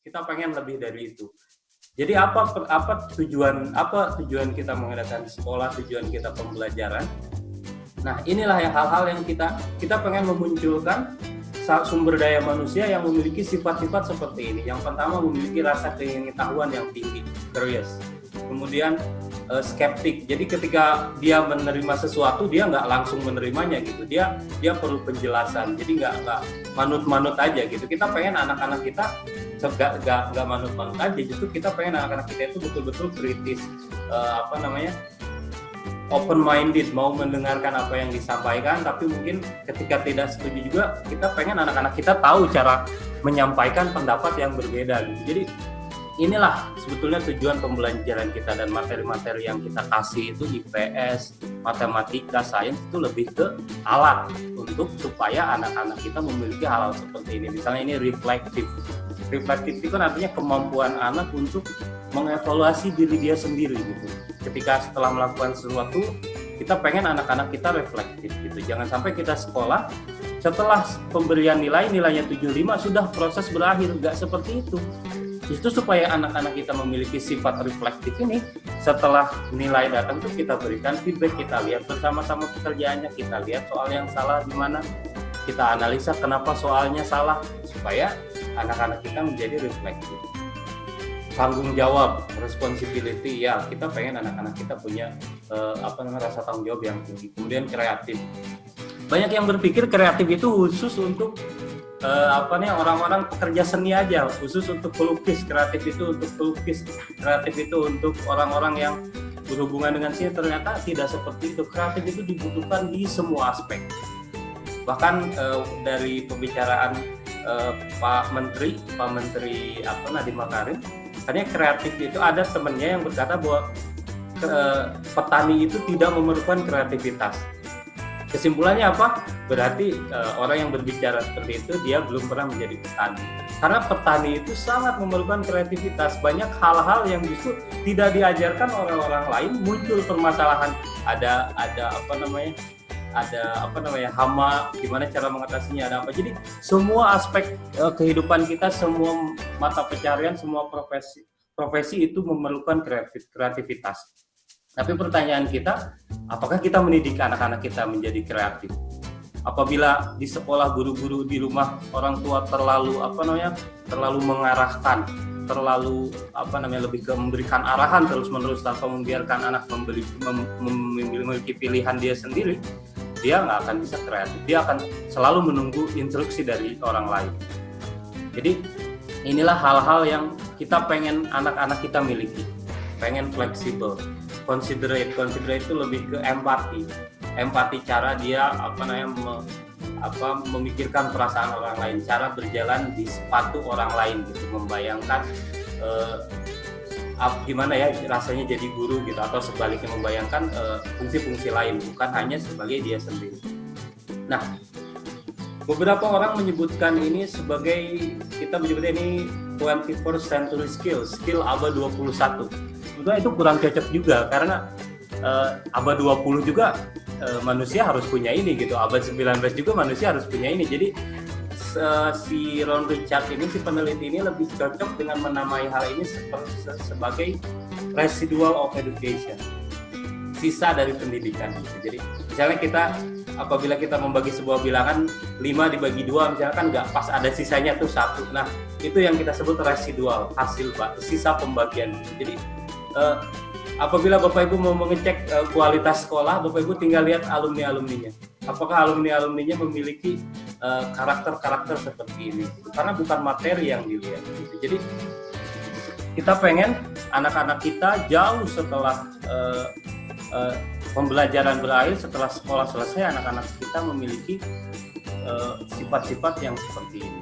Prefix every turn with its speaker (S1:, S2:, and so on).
S1: Kita pengen lebih dari itu. Jadi apa tujuan kita mengadakan sekolah, tujuan kita pembelajaran. Nah, inilah yang hal-hal yang kita pengen memunculkan sumber daya manusia yang memiliki sifat-sifat seperti ini. Yang pertama, memiliki rasa keingin-tahuan yang tinggi, curious. Kemudian skeptik. Jadi ketika dia menerima sesuatu, dia nggak langsung menerimanya gitu. Dia perlu penjelasan. Jadi nggak manut-manut aja gitu. Kita pengen anak-anak kita nggak manut-manut aja. Justru kita pengen anak-anak kita itu betul-betul kritis, open minded, mau mendengarkan apa yang disampaikan. Tapi mungkin ketika tidak setuju juga, kita pengen anak-anak kita tahu cara menyampaikan pendapat yang berbeda gitu. Jadi inilah sebetulnya tujuan pembelajaran kita, dan materi-materi yang kita kasih itu IPS, matematika, sains itu lebih ke alat untuk supaya anak-anak kita memiliki hal-hal seperti ini. Misalnya ini reflektif. Reflektif itu kan artinya kemampuan anak untuk mengevaluasi diri dia sendiri gitu. Ketika setelah melakukan sesuatu, kita pengen anak-anak kita reflektif gitu. Jangan sampai kita sekolah setelah pemberian nilainya 75 sudah proses berakhir, nggak seperti itu. Justru supaya anak-anak kita memiliki sifat reflektif ini, setelah nilai datang tuh kita berikan feedback, kita lihat bersama-sama pekerjaannya, kita lihat soal yang salah di mana, kita analisa kenapa soalnya salah, supaya anak-anak kita menjadi reflektif. Tanggung jawab, responsibility, ya kita pengen anak-anak kita punya rasa tanggung jawab yang tinggi. Kemudian kreatif. Banyak yang berpikir kreatif itu khusus untuk orang-orang pekerja seni aja, khusus untuk pelukis. Kreatif itu untuk pelukis, kreatif itu untuk orang-orang yang berhubungan dengan seni. Ternyata tidak seperti itu. Kreatif itu dibutuhkan di semua aspek. Bahkan dari pembicaraan Pak Menteri Nadiem Makarim, katanya kreatif itu, ada temennya yang berkata bahwa petani itu tidak memerlukan kreativitas. Kesimpulannya apa? Berarti orang yang berbicara seperti itu dia belum pernah menjadi petani. Karena petani itu sangat memerlukan kreativitas. Banyak hal-hal yang justru tidak diajarkan orang-orang lain, muncul permasalahan. Ada hama, gimana cara mengatasinya, ada apa. Jadi semua aspek kehidupan kita, semua mata pencarian, semua profesi itu memerlukan kreativitas. Tapi pertanyaan kita, apakah kita mendidik anak-anak kita menjadi kreatif? Apabila di sekolah, guru-guru, di rumah orang tua terlalu mengarahkan, terlalu lebih ke memberikan arahan terus-menerus tanpa membiarkan anak memiliki pilihan dia sendiri, dia nggak akan bisa kreatif. Dia akan selalu menunggu instruksi dari orang lain. Jadi inilah hal-hal yang kita pengen anak-anak kita miliki. Pengen fleksibel, considerate itu lebih ke empati, cara dia memikirkan perasaan orang lain, cara berjalan di sepatu orang lain gitu, membayangkan gimana ya rasanya jadi guru gitu, atau sebaliknya membayangkan fungsi-fungsi lain, bukan hanya sebagai dia sendiri. Nah, beberapa orang menyebutkan ini sebagai, kita menyebutnya ini 21st century skill abad 21. Sebetulnya itu kurang cocok juga, karena abad 20 juga manusia harus punya ini gitu, abad 19 juga manusia harus punya ini. Jadi si Ron Richard ini, si peneliti ini lebih cocok dengan menamai hal ini sebagai residual of education, sisa dari pendidikan gitu. Jadi misalnya apabila kita membagi sebuah bilangan 5 dibagi 2, misalnya kan nggak pas, ada sisanya tuh 1. Nah, itu yang kita sebut residual, hasil sisa pembagian. Jadi apabila Bapak Ibu mau mengecek kualitas sekolah, Bapak Ibu tinggal lihat alumni-alumninya. Apakah alumni-alumninya memiliki karakter-karakter seperti ini? Karena bukan materi yang dilihat. Gitu. Jadi kita pengen anak-anak kita jauh setelah pembelajaran berakhir, setelah sekolah selesai, anak-anak kita memiliki sifat-sifat yang seperti ini.